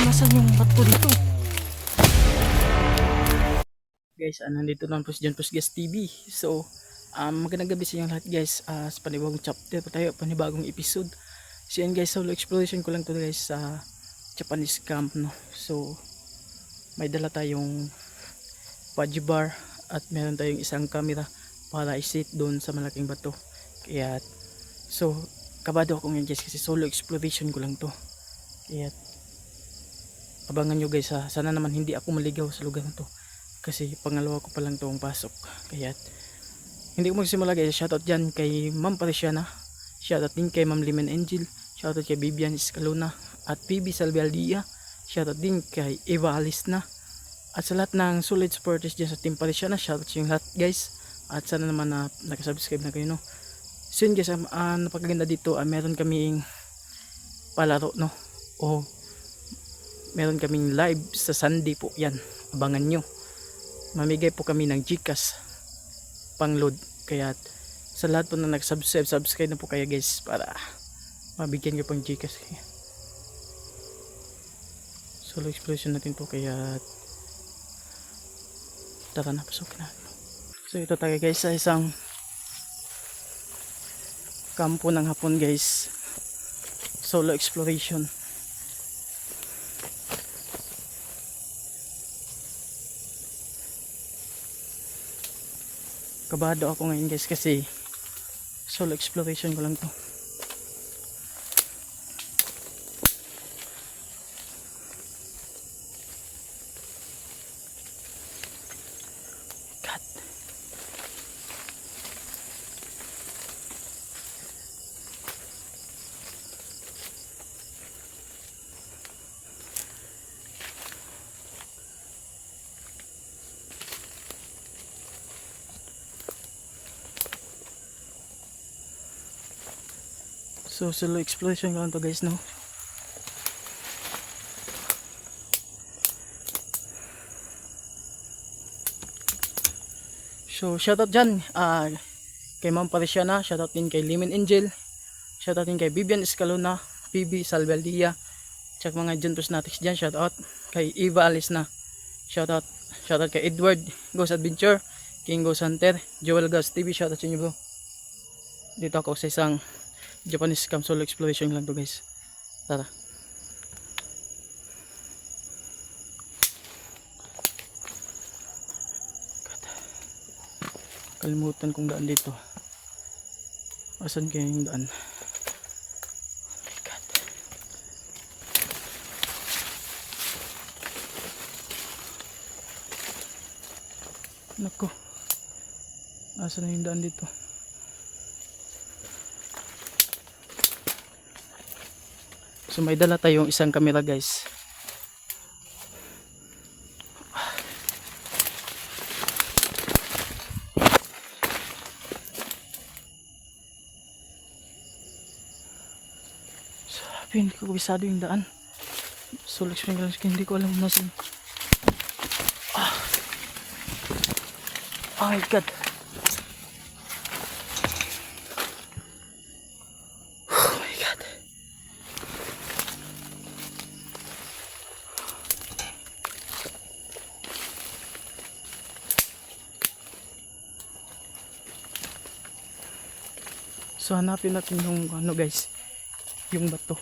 Nasaan yung bato dito? Guys, nandito naman po si John Pusgas TV. So, magandang gabi sa inyo lahat guys. Sa panibagong chapter pa tayo, panibagong episode. So yan guys, solo exploration ko lang to guys sa Japanese camp, no. So, may dala tayong Paji bar at meron tayong isang camera para i-sit doon sa malaking bato. Kaya, so, kabado ako ngayon guys kasi solo exploration ko lang to. Kaya, abangan nyo guys ha. Sana naman hindi ako maligaw sa lugar na to. Kasi pangalawa ko pa lang itong pasok. Kaya hindi ko magsimula guys. Shoutout dyan kay Ma'am Parisiana. Shoutout din kay Ma'am Limen Angel. Shoutout kay Vivian Escalona at PB Salvialdia. Shoutout din kay Eva Alisna. At sa lahat ng solid supporters dyan sa Team Parisiana, shoutout sa yung lahat guys. At sana naman na nakasubscribe na kayo, no. So yun guys, napakaganda dito. Meron kaming palaro, no. O meron kaming live sa Sunday po. Yan, abangan nyo. Mamigay po kami ng GCash pang load. Kaya sa lahat po na subscribe na po kayo guys para mabigyan ko pang GCash. Solo exploration natin to, kaya tara na, pasukin na. So ito tayo guys sa isang kampo ng hapon guys. Solo exploration. Kabado ako ngayon guys kasi solo exploration ko lang to. God. So solo exploration ko lang to guys, no. So shoutout dyan kay Ma'am Parisiana. Shoutout din kay Limen Angel. Shoutout din kay Vivian Escalona, PB Salvialdia, tsaka mga John Pusnatics dyan. Shoutout kay Eva Alisna. Shoutout kay Edward Ghost Adventure, King Ghost Hunter, Joel Gas TV. Shoutout sa inyo bro. Dito ako sa isang Japanese camp, solo exploration lang to guys. Tara. Kalimutan kong daan dito. Asan kaya yung daan? Oh my God. Nako. Asan na yung daan dito? So may dala tayong isang camera guys. Sabi, hindi ko kabisado yung daan. Solo exploration, hindi ko alam nasan. Oh my God. Oh my God. So hanapin natin yung ano guys, yung bato.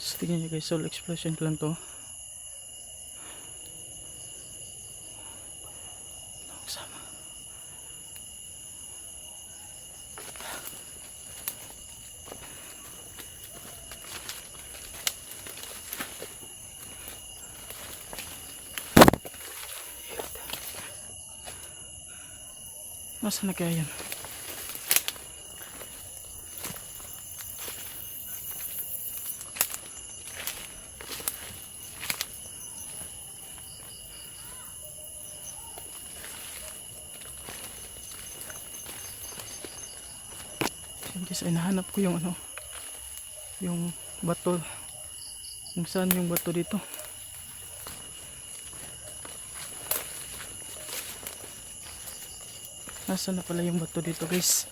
So tingnan nyo guys, solo explosion ko lang to. Sama. Nasaan na kaya yan? Guys, ay nahanap ko yung ano, yung bato, kung saan yung bato dito. Nasa na pala yung bato dito guys?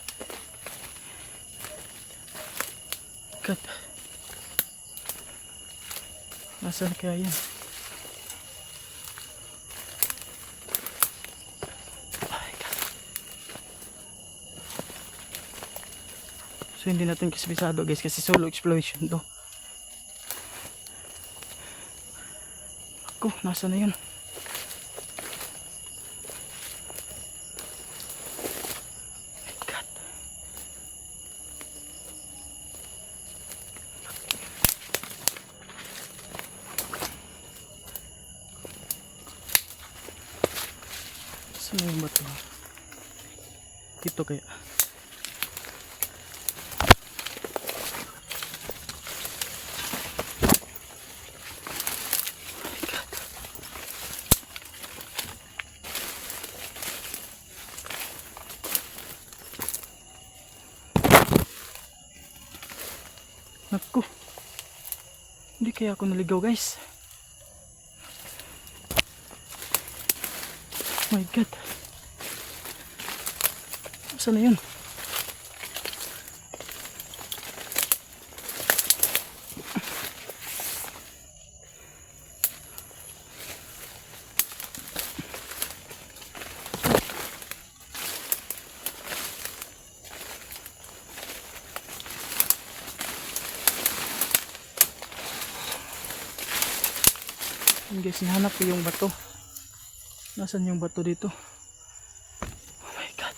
God. Nasa na kaya yan? Ay God. So hindi natin kisbisado guys kasi solo exploration to. Ako, nasa na yun? Saan yung bato? Dito kaya? My God. Naku. Hindi kaya ako naligaw guys. My God. Saan na yun? Guys, hinahanap ko yung bato. Nasaan yung bato dito? Oh my God.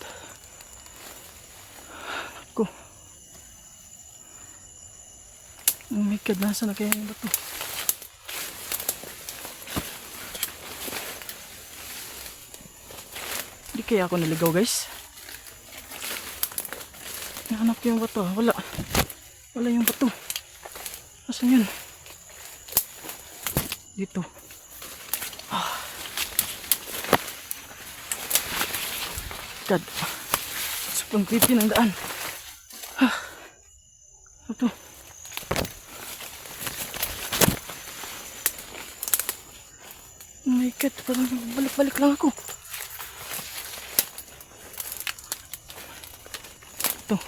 Ako. Oh my God, nasaan na kaya yung bato? Hindi kaya ako naligaw guys. Hinahanap ko yung bato. Wala. Wala yung bato. Nasaan yun? Dito. God. Sobrang creepy ng daan. Ano to? Oh my God, parang balik-balik lang ako. Ito.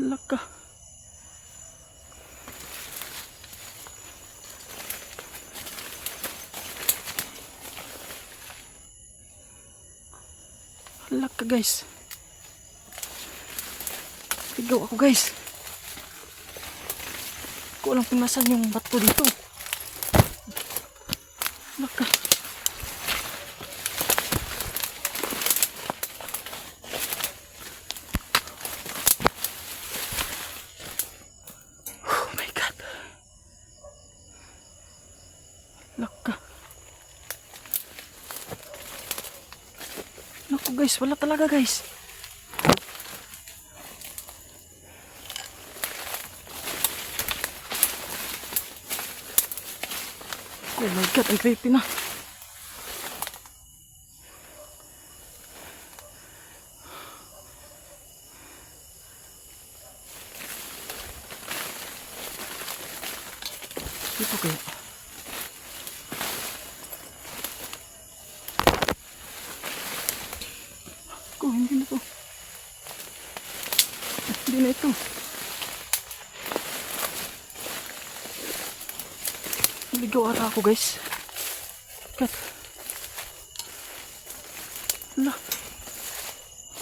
Laka. Laka guys. Ligaw ako guys. Ko alam kung nasaan yung bato dito. Laka. Oh my God. Laka. Naku guys, wala talaga guys. Oh my God, ang creepy na. Dito kaya. Ako, hindi na to. Hindi na ito. Naligaw ata ako guys. God. Ala.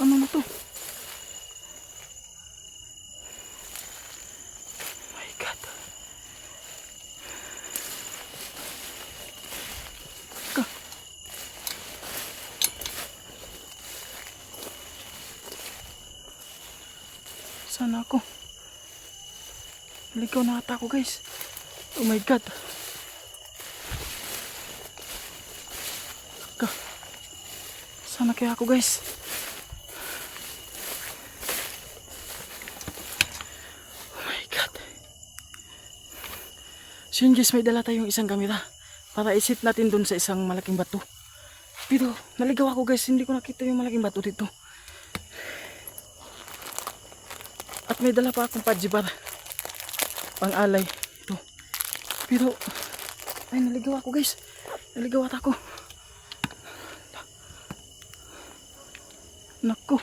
Ano na to? My God. Ka. Sana ako. Naligaw na ata ako guys. Oh my God. Sana kaya ako guys. Oh my God. So yun guys, may dala tayong isang kamera para isit natin dun sa isang malaking bato. Pero naligaw ako guys, hindi ko nakita yung malaking bato dito. At may dala pa akong pajibar pang alay ito. Pero Ay, naligaw ako guys. Naligaw ata ako. Naku.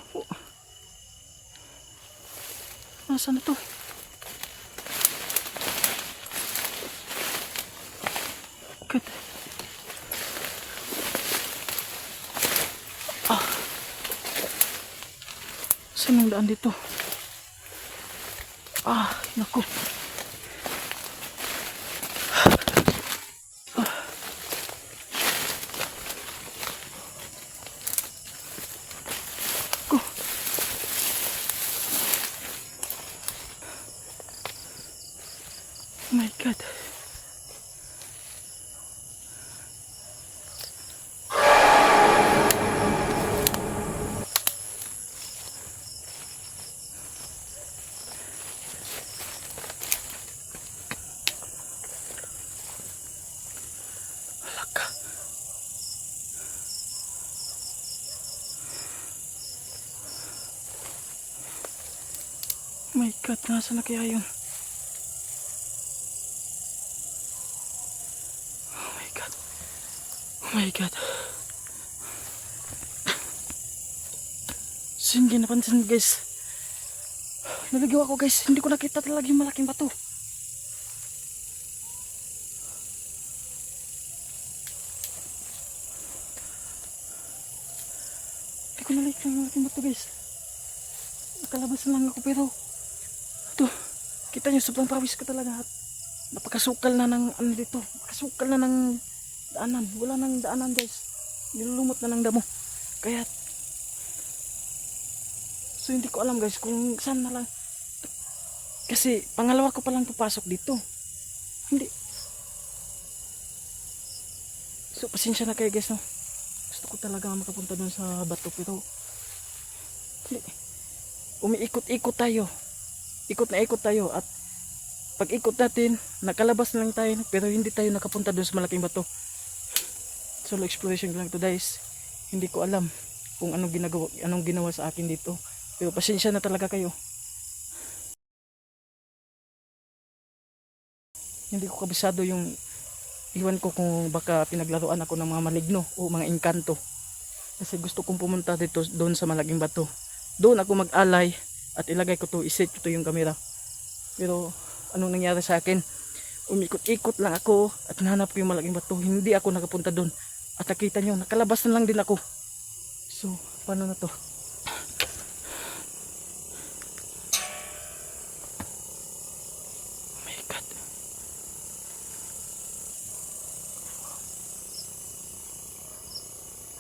Nasaan na to? Good. Saan ang daan dito? Naku. Ko. Oh my God. Oh my God, nasa na kaya yun? Oh my God. Oh my God. So hindi napansin guys. Naligaw ako guys. Hindi ko nakita talaga yung malaking bato. Hindi ko nakita yung malaking bato guys. Nakalabas lang ako pero ito, kita nyo sobrang pawis ka talaga at napakasukal na ng ano dito, napakasukal na ng daanan, wala nang daanan guys, nilulumot na ng damo, kaya so hindi ko alam guys kung saan na lang, kasi pangalawa ko palang papasok dito, hindi, so pasensya na kayo guys no, gusto ko talaga makapunta dun sa bato pero hindi, umiikot-ikot tayo, ikot na ikot tayo at pag ikot natin nakalabas lang tayo pero hindi tayo nakapunta doon sa malaking bato. Solo exploration lang to guys, hindi ko alam kung anong ginawa sa akin dito pero pasensya na talaga kayo, hindi ko kabisado yung iwan ko kung baka pinaglaruan ako ng mga maligno o mga engkanto kasi gusto kong pumunta dito doon sa malaking bato, doon ako mag-alay at ilagay ko to, iset ko to yung camera. Pero anong nangyari sa akin, umikot-ikot lang ako at nahanap ko yung malaking bato, hindi ako nakapunta doon at nakita nyo nakalabas na lang din ako. So paano na to? Oh my God.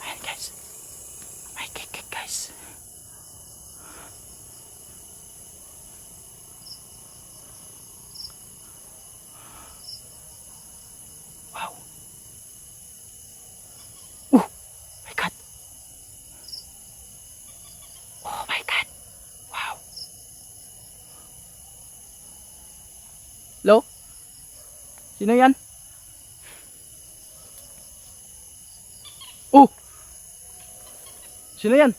Ayan guys, my God guys. Wow. My God. Oh my God. Wow. Hello? Sino yan? Oh! Sino yan?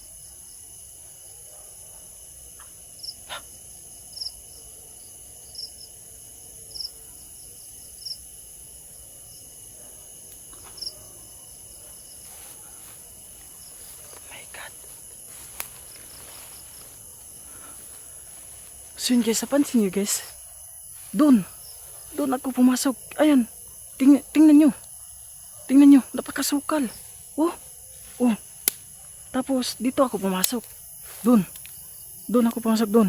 My God. So yun guys, napansin nyo guys, doon ako pumasok, ayan, tingnan nyo, napakasukal, oh, oh, tapos dito ako pumasok, doon ako pumasok doon,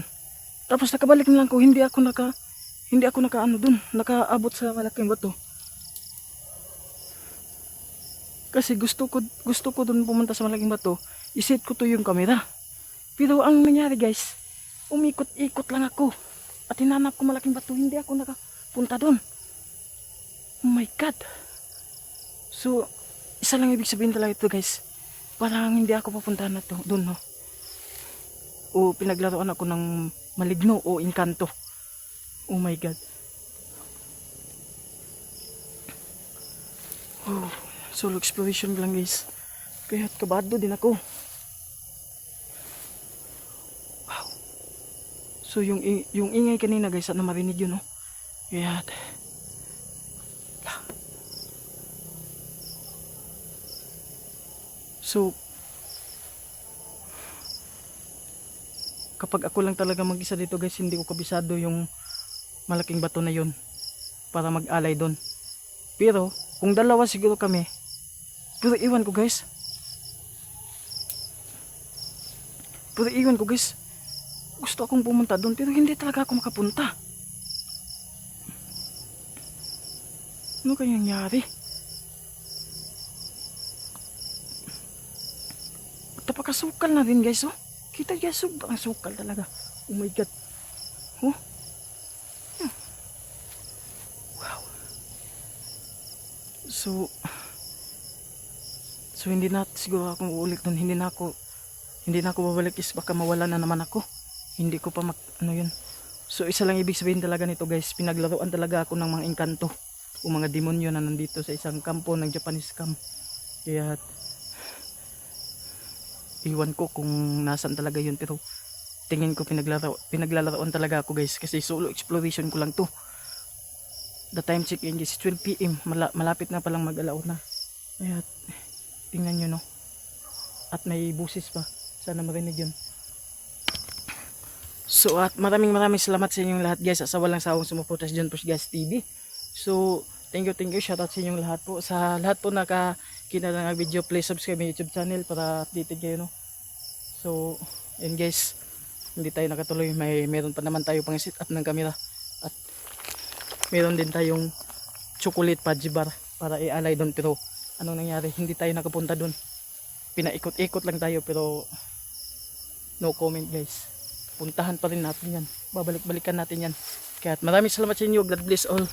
tapos nakabalik na lang ko, hindi ako naka ano doon, nakaabot sa malaking bato, kasi gusto ko doon pumunta sa malaking bato, iset ko to yung camera, pero ang nangyari guys, umikot-ikot lang ako at hinanap ko malaking bato, hindi ako nakapunta doon. Oh my God. So isa lang ibig sabihin talaga ito guys, parang hindi ako papuntahan na to doon no, o pinaglaruan ako ng maligno o engkanto. Oh my God. Oh, solo exploration lang guys, kaya kabado din ako. So yung ingay kanina guys, na marinig yun no. Kaya So kapag ako lang talaga mag-isa dito guys, hindi ko kabisado yung malaking bato na yun para mag-alay doon. Pero kung dalawa siguro kami, pero iwan ko guys, gusto akong pumunta doon pero hindi talaga ako makapunta. Ano kaya nangyari? Napakasukal na din guys, oh. Kita guys, sobrang sukal talaga. Oh my god. Oh. Wow. So hindi na siguro ako uulit doon. Hindi na ako babalik, is baka mawala na naman ako. Hindi ko pa ano yun. So isa lang ibig sabihin talaga nito guys, pinaglaruan talaga ako ng mga engkanto o mga demonyo na nandito sa isang kampo ng Japanese camp. Kaya iwan ko kung nasan talaga yun, pero tingin ko pinaglalaroan talaga ako guys, kasi solo exploration ko lang to. The time check in is 12 PM, malapit na palang mag-alaw na. Kaya tingnan nyo, no, at may busis pa, sana marinig yun. So at maraming salamat sa inyong lahat guys, sa walang sawang sumuporta sa John Push Gas TV. So thank you, shoutout sa inyong lahat po. Sa lahat po nakakita ng video, please subscribe my YouTube channel para updated kayo, no. So yun guys, hindi tayo nakatuloy, meron pa naman tayo pang set up ng camera, at meron din tayong chocolate fudge bar para i-alay doon, pero anong nangyari, hindi tayo nakapunta doon, pinaikot-ikot lang tayo, pero no comment guys. Puntahan pa rin natin yan, babalik-balikan natin yan. Kaya maraming salamat sa inyo, God bless all.